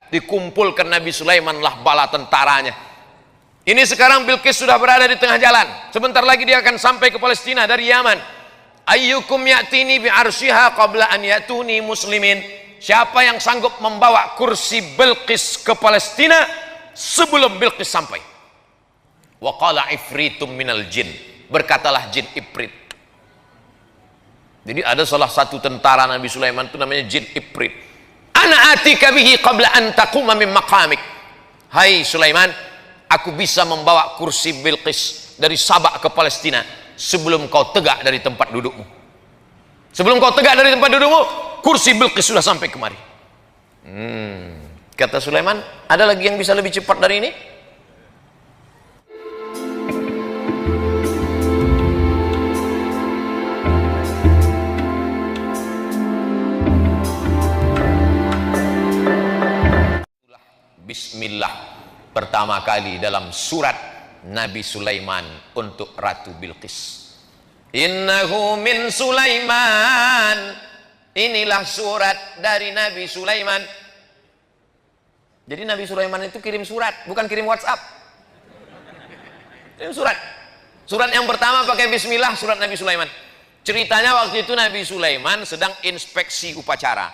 Dikumpulkan Nabi Sulaiman lah bala tentaranya. Ini sekarang Bilqis sudah berada di tengah jalan. Sebentar lagi dia akan sampai ke Palestina dari Yaman. Ayyukum ya'tini bi'arsyiha qabla an ya'tuni muslimin. Siapa yang sanggup membawa kursi Bilqis ke Palestina sebelum Bilqis sampai? Wa qala ifritum minal jin. Berkatalah jin Ifrit. Jadi ada salah satu tentara Nabi Sulaiman itu namanya jin Ifrit. Ana atika bihi qabla an taquma min maqamik. Hai Sulaiman, aku bisa membawa kursi Bilqis dari Sabak ke Palestina sebelum kau tegak dari tempat dudukmu. Sebelum kau tegak dari tempat dudukmu, kursi Bilqis sudah sampai kemari. Kata Sulaiman, ada lagi yang bisa lebih cepat dari ini? Bismillah pertama kali dalam surat Nabi Sulaiman untuk Ratu Bilqis. Innahu min Sulaiman. Inilah surat dari Nabi Sulaiman. Jadi Nabi Sulaiman itu kirim surat, bukan kirim WhatsApp. Kirim surat. Surat yang pertama pakai bismillah, surat Nabi Sulaiman. Ceritanya waktu itu Nabi Sulaiman sedang inspeksi upacara.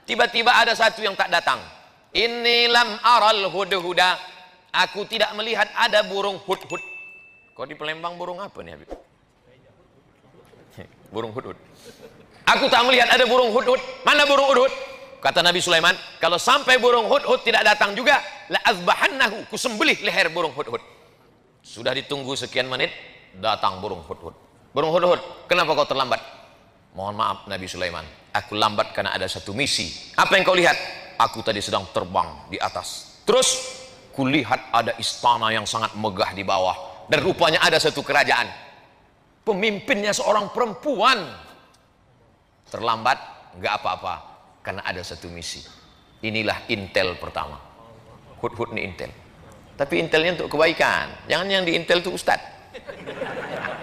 Tiba-tiba ada satu yang tak datang. Inni lam aral hudhuda. Aku tidak melihat ada burung hudhud. Kok di Palembang burung apa nih Habib? Burung hudhud. Aku tak melihat ada burung hudhud. Mana burung hudhud? Kata Nabi Sulaiman, kalau sampai burung hudhud tidak datang juga, la azbahannahu, kusembelih leher burung hudhud. Sudah ditunggu sekian menit, datang burung hudhud. Burung hudhud, kenapa kau terlambat? Mohon maaf Nabi Sulaiman, aku lambat karena ada satu misi. Apa yang kau lihat? Aku tadi sedang terbang di atas. Terus kulihat ada istana yang sangat megah di bawah. Dan rupanya ada satu kerajaan. Pemimpinnya seorang perempuan. Terlambat, nggak apa-apa. Karena ada satu misi. Inilah intel pertama. Hudhud ini intel. Tapi intelnya untuk kebaikan. Jangan yang di intel itu ustad.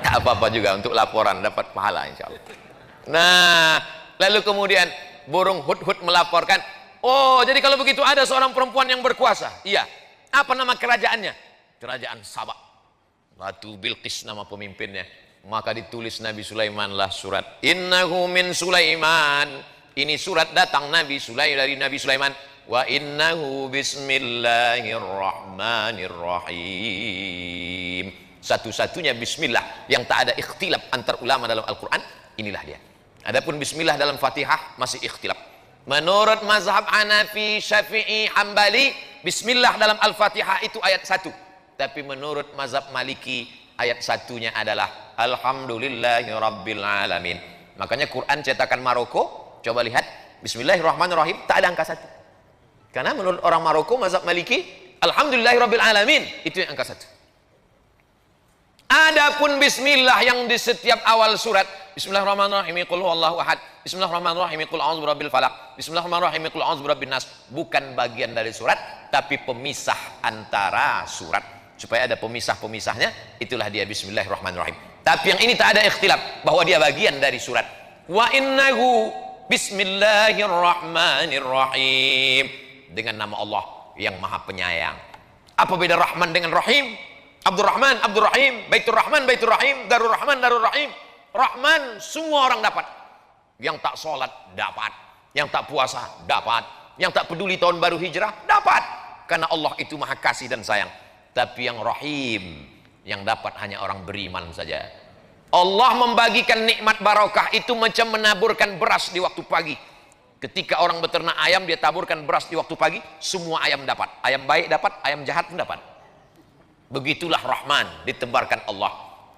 Nggak apa-apa juga untuk laporan, dapat pahala insya Allah. Nah, lalu kemudian burung hudhud melaporkan, oh, jadi kalau begitu ada seorang perempuan yang berkuasa. Iya. Apa nama kerajaannya? Kerajaan Sabak. Ratu Bilqis nama pemimpinnya. Maka ditulis Nabi Sulaiman lah surat. Innahu min Sulaiman. Ini surat datang Nabi Sulaiman dari Nabi Sulaiman. Wa innahu bismillahirrahmanirrahim. Satu-satunya bismillah yang tak ada ikhtilaf antar ulama dalam Al-Quran. Inilah dia. Adapun bismillah dalam Fatihah masih ikhtilaf. Menurut mazhab Hanafi, Syafi'i, Hambali, bismillah dalam Al-Fatihah itu ayat 1. Tapi menurut mazhab Maliki, ayat 1-nya adalah Alhamdulillahirabbil alamin. Makanya Quran cetakan Maroko, coba lihat, bismillahirrahmanirrahim, tak ada angka 1. Karena menurut orang Maroko, mazhab Maliki, Alhamdulillahirabbil alamin, itu yang angka 1. Adapun bismillah yang di setiap awal surat, bismillahirrahmanirrahim, qul huwallahu ahad, bismillahirrahmanirrahim, qul a'udzu birabbil falaq, bismillahirrahmanirrahim, qul a'udzu birabbin nas, bukan bagian dari surat tapi pemisah antara surat. Supaya ada pemisah-pemisahnya, itulah dia bismillahirrahmanirrahim. Tapi yang ini tak ada ikhtilaf bahwa dia bagian dari surat. Wa innahu bismillahirrahmanirrahim, dengan nama Allah yang Maha Penyayang. Apa beda Rahman dengan Rahim? Abdurrahman, Abdurrahim, Baitur Rahman, Baitur Rahim, Darur Rahman, Darur Rahim. Rahman semua orang dapat. Yang tak sholat dapat, yang tak puasa dapat, yang tak peduli tahun baru hijrah dapat. Karena Allah itu Maha Kasih dan Sayang. Tapi yang Rahim, yang dapat hanya orang beriman saja. Allah membagikan nikmat barokah itu macam menaburkan beras di waktu pagi. Ketika orang beternak ayam, dia taburkan beras di waktu pagi, semua ayam dapat. Ayam baik dapat, ayam jahat pun dapat. Begitulah Rahman ditebarkan Allah.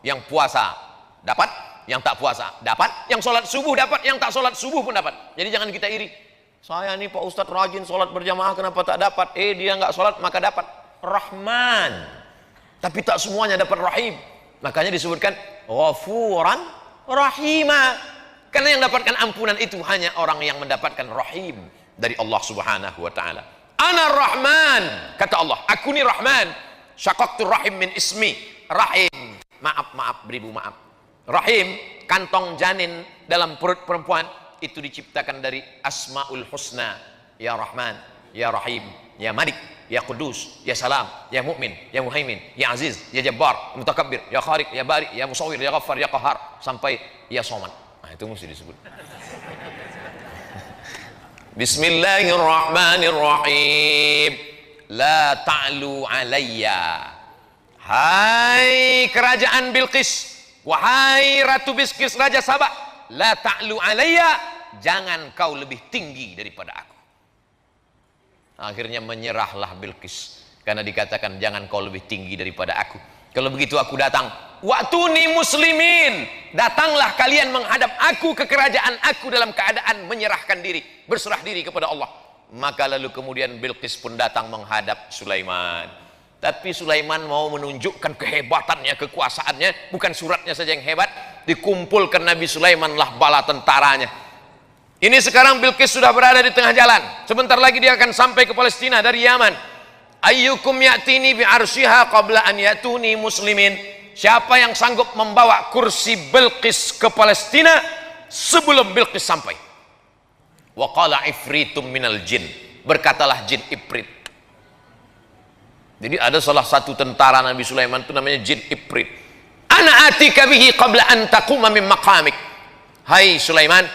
Yang puasa dapat, yang tak puasa dapat, yang sholat subuh dapat, yang tak sholat subuh pun dapat. Jadi jangan kita iri. Saya nih Pak Ustadz rajin sholat berjamaah, kenapa tak dapat? Dia nggak sholat maka dapat. Rahman. Tapi tak semuanya dapat Rahim. Makanya disebutkan Ghafuran Rahima. Karena yang dapatkan ampunan itu hanya orang yang mendapatkan Rahim dari Allah Subhanahu wa Ta'ala. Ana Rahman, kata Allah, aku ni Rahman. Syaqaqtu rahim min ismi. Rahim, maaf, beribu maaf. Rahim, kantong janin dalam perut perempuan, itu diciptakan dari Asmaul Husna. Ya Rahman, ya Rahim, ya Malik, ya Qudus, ya Salam, ya Mu'min, ya Muhaimin, ya Aziz, ya Jabbar, ya Mutakabbir, ya Khaliq, ya Bari, ya Musawwir, ya Ghaffar, ya Qahar, sampai ya Somad. Nah, itu mesti disebut. Bismillahirrahmanirrahim. La ta'lu alayya. Hai kerajaan Bilqis, wahai Ratu Bilqis, Raja Sabah, la ta'lu alayya, jangan kau lebih tinggi daripada aku. Akhirnya menyerahlah Bilqis karena dikatakan jangan kau lebih tinggi daripada aku. Kalau begitu aku datang. Wa'tuni muslimin, datanglah kalian menghadap aku ke kerajaan aku dalam keadaan menyerahkan diri, berserah diri kepada Allah. Maka lalu kemudian Bilqis pun datang menghadap Sulaiman. Tapi Sulaiman mau menunjukkan kehebatannya, kekuasaannya, bukan suratnya saja yang hebat. Dikumpulkan Nabi Sulaiman lah bala tentaranya. Ini sekarang Bilqis sudah berada di tengah jalan. Sebentar lagi dia akan sampai ke Palestina dari Yaman. Ayyukum ya'tini bi'arsyiha qabla an ya'tuni muslimin. Siapa yang sanggup membawa kursi Bilqis ke Palestina sebelum Bilqis sampai? Wa qala ifritum minal jin. Berkatalah jin Ifrit. Jadi ada salah satu tentara Nabi Sulaiman itu namanya jin Ifrit. Ana atika bihi qabla an taquma min maqamik. Hai Sulaiman,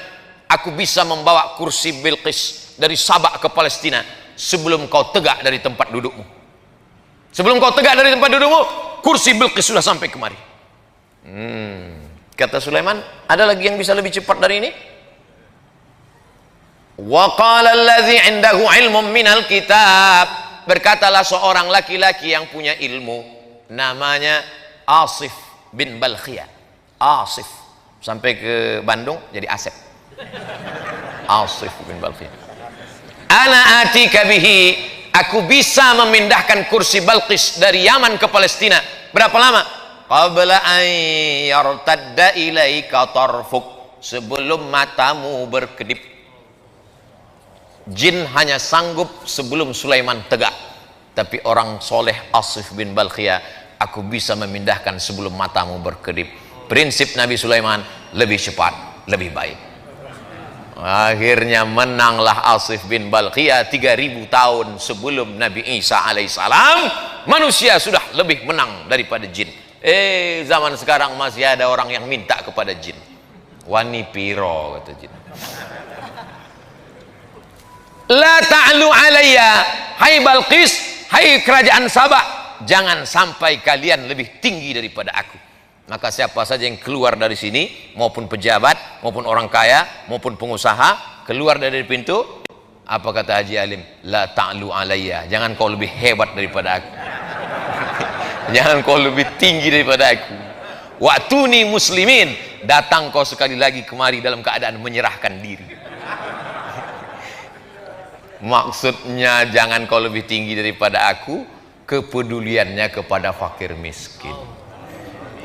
aku bisa membawa kursi Bilqis dari Sabah ke Palestina sebelum kau tegak dari tempat dudukmu. Sebelum kau tegak dari tempat dudukmu, kursi Bilqis sudah sampai kemari. Kata Sulaiman, ada lagi yang bisa lebih cepat dari ini? Wa qala allazi 'indahu 'ilmun minal kitab. Berkatalah seorang laki-laki yang punya ilmu, namanya Asif bin Balkhiyah. Asif sampai ke Bandung jadi Asep. Asif bin Balkhiyah. Ana atika bihi, aku bisa memindahkan kursi Bilqis dari Yaman ke Palestina. Berapa lama? Qabla an yartadda ilaika tarfuk, sebelum matamu berkedip. Jin hanya sanggup sebelum Sulaiman tegak, tapi orang soleh Asif bin Balkhiyah, aku bisa memindahkan sebelum matamu berkedip. Prinsip Nabi Sulaiman lebih cepat, lebih baik. Akhirnya menanglah Asif bin Balkhiyah. 3000 tahun sebelum Nabi Isa alaihissalam, manusia sudah lebih menang daripada jin. Zaman sekarang masih ada orang yang minta kepada jin. Wani piro, kata jin. La ta'lu alayya, hai Bilqis, hai kerajaan Sabah, jangan sampai kalian lebih tinggi daripada aku. Maka siapa saja yang keluar dari sini, maupun pejabat, maupun orang kaya, maupun pengusaha, keluar dari pintu, apa kata Haji Alim? La ta'lu alayya, jangan kau lebih hebat daripada aku. Jangan kau lebih tinggi daripada aku. Wa'tuni muslimin, datang kau sekali lagi kemari dalam keadaan menyerahkan diri. Maksudnya jangan kau lebih tinggi daripada aku, kepeduliannya kepada fakir miskin,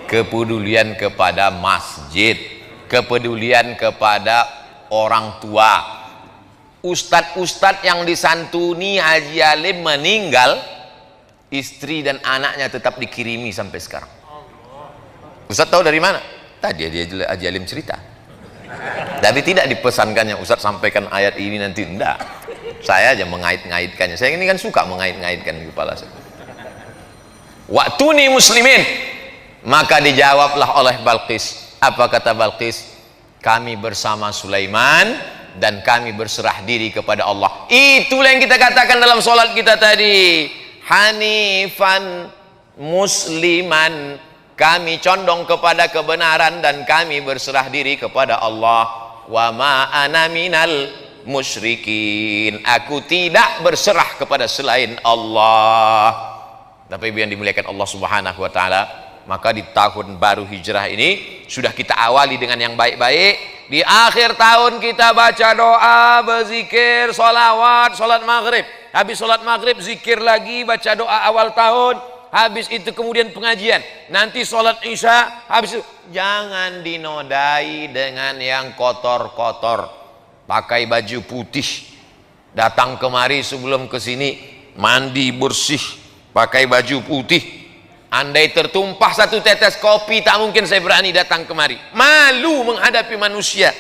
kepedulian kepada masjid, kepedulian kepada orang tua. Ustadz-ustadz yang disantuni Haji Alim meninggal, istri dan anaknya tetap dikirimi sampai sekarang. Ustadz tahu dari mana? Tadi dia Haji Alim cerita. Tapi tidak dipesankannya Ustadz sampaikan ayat ini nanti, enggak. Saya aja mengait-ngaitkannya. Saya ini kan suka mengait-ngaitkan di kepala saya. Wa'tuni muslimin. Maka dijawablah oleh Bilqis. Apa kata Bilqis? Kami bersama Sulaiman dan kami berserah diri kepada Allah. Itulah yang kita katakan dalam sholat kita tadi. Hanifan musliman. Kami condong kepada kebenaran dan kami berserah diri kepada Allah. Wa ma ana minal musyrikin, aku tidak berserah kepada selain Allah. Tapi yang dimuliakan Allah Subhanahu wa taala, maka di tahun baru hijrah ini sudah kita awali dengan yang baik-baik. Di akhir tahun kita baca doa, berzikir, sholawat, sholat maghrib. Habis sholat maghrib zikir lagi, baca doa awal tahun. Habis itu kemudian pengajian. Nanti sholat isya. Habis itu jangan dinodai dengan yang kotor-kotor. Pakai baju putih, datang kemari sebelum ke sini mandi bersih, pakai baju putih. Andai tertumpah satu tetes kopi, tak mungkin saya berani datang kemari. Malu menghadapi manusia.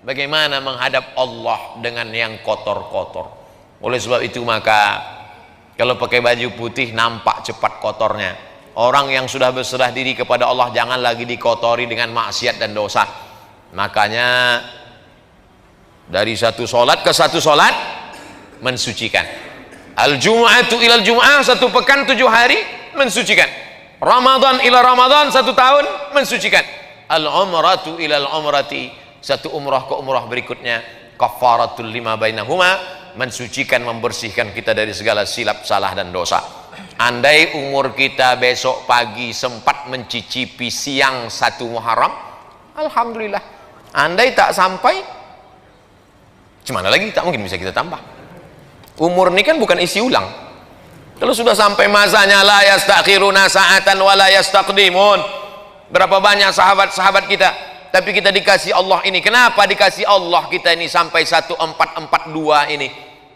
Bagaimana menghadap Allah dengan yang kotor-kotor? Oleh sebab itu maka kalau pakai baju putih nampak cepat kotornya. Orang yang sudah berserah diri kepada Allah jangan lagi dikotori dengan maksiat dan dosa. Makanya dari satu solat ke satu solat mensucikan. Al-Jum'atu ilal Jum'ah, satu pekan 7 hari mensucikan. Ramadan ila Ramadan, 1 tahun mensucikan. Al-Umratu ilal Umrati, satu umrah ke umrah berikutnya. Kafaratul lima bainahuma, mensucikan, membersihkan kita dari segala silap, salah dan dosa. Andai umur kita besok pagi sempat mencicipi siang 1 Muharram, alhamdulillah. Andai tak sampai, gimana lagi, tak mungkin bisa kita tambah. Umur ini kan bukan isi ulang. Kalau sudah sampai masanya, la yastakhiruna sa'atan wa la yastaqdimun. Berapa banyak sahabat-sahabat kita, tapi kita dikasih Allah ini. Kenapa dikasih Allah kita ini sampai 1442 ini?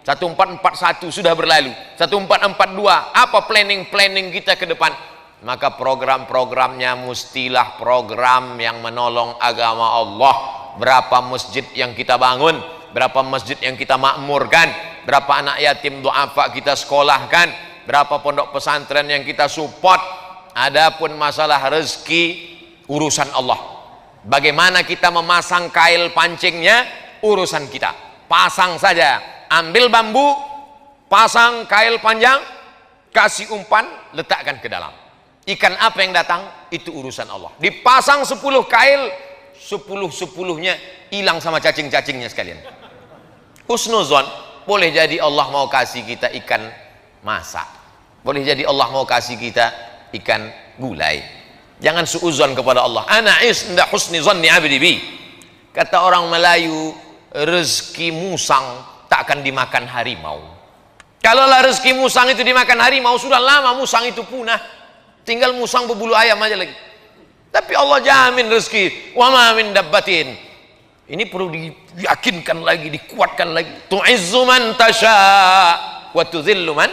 1441 sudah berlalu, 1442. Apa planning kita ke depan? Maka program-programnya mestilah program yang menolong agama Allah. Berapa masjid yang kita bangun, berapa masjid yang kita makmurkan, berapa anak yatim duafa kita sekolahkan, berapa pondok pesantren yang kita support. Adapun masalah rezeki urusan Allah. Bagaimana kita memasang kail pancingnya urusan kita. Pasang saja, ambil bambu, pasang kail panjang, kasih umpan, letakkan ke dalam. Ikan apa yang datang itu urusan Allah. Dipasang 10 kail, 10-10-nya hilang sama cacing-cacingnya sekalian. Husnuzon, boleh jadi Allah mau kasih kita ikan masak, boleh jadi Allah mau kasih kita ikan gulai. Jangan suuzon kepada Allah. Ana inda husni zanni abdi bi. Kata orang Melayu, rezeki musang tak akan dimakan harimau. Kalaulah rezeki musang itu dimakan harimau, sudah lama musang itu punah. Tinggal musang berbulu ayam aja lagi. Tapi Allah jamin rezeki. Wa ma min dabbatin. Ini perlu diyakinkan lagi, dikuatkan lagi. Tu'izzu man tasha wa tudhillu man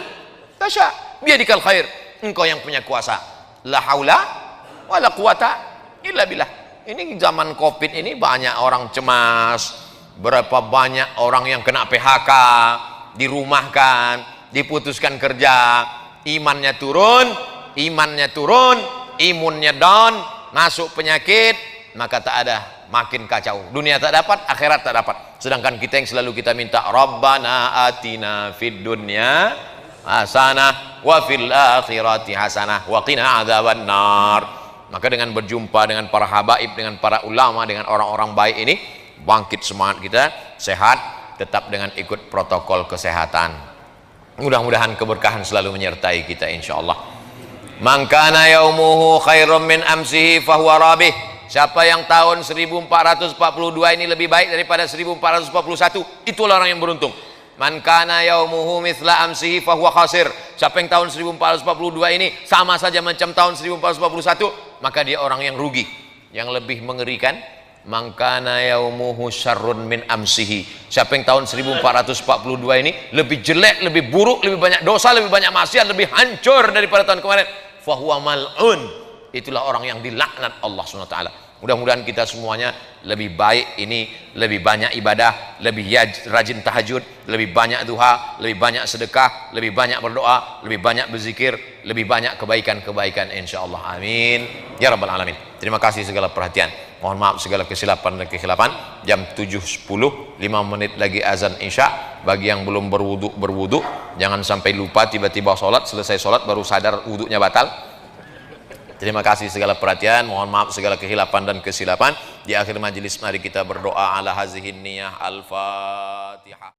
tasha. Biadikal khair. Engkau yang punya kuasa. La haula wa la quwata illa billah. Ini zaman Covid ini banyak orang cemas. Berapa banyak orang yang kena PHK, dirumahkan, diputuskan kerja, imannya turun, imunnya down, masuk penyakit, maka tak ada, makin kacau. Dunia tak dapat, akhirat tak dapat. Sedangkan kita yang selalu kita minta, Rabbana atina fid dunya hasanah wa fil akhirati hasanah wa qina adzabannar. Maka dengan berjumpa dengan para habaib, dengan para ulama, dengan orang-orang baik ini, bangkit semangat kita, sehat, tetap dengan ikut protokol kesehatan. Mudah-mudahan keberkahan selalu menyertai kita insyaallah. Man kana yaumuhu khairum min amsihi fahuwa rabih. Siapa yang tahun 1442 ini lebih baik daripada 1441, itulah orang yang beruntung. Man kana yaumuhu mithla amsihi fahuwa khasir. Siapa yang tahun 1442 ini sama saja macam tahun 1441, maka dia orang yang rugi. Yang lebih mengerikan, man kana yaumuhu syarrun min amsihi. Siapa yang tahun 1442 ini lebih jelek, lebih buruk, lebih banyak dosa, lebih banyak maksiat, lebih hancur daripada tahun kemarin, fahuwa mal'un. Itulah orang yang dilaknat Allah SWT. Mudah-mudahan kita semuanya lebih baik ini, lebih banyak ibadah, lebih rajin tahajud, lebih banyak duha, lebih banyak sedekah, lebih banyak berdoa, lebih banyak berzikir, lebih banyak kebaikan-kebaikan insyaallah. Amin ya rabbal alamin. Terima kasih segala perhatian. Mohon maaf segala kesilapan dan kekhilapan. Jam 7.10, 5 menit lagi azan Isya. Bagi yang belum berwudu, jangan sampai lupa tiba-tiba sholat, selesai sholat baru sadar wudunya batal. Terima kasih segala perhatian. Mohon maaf segala kekhilapan dan kesilapan. Di akhir majelis mari kita berdoa ala hazihin niyah. Al-Fatihah.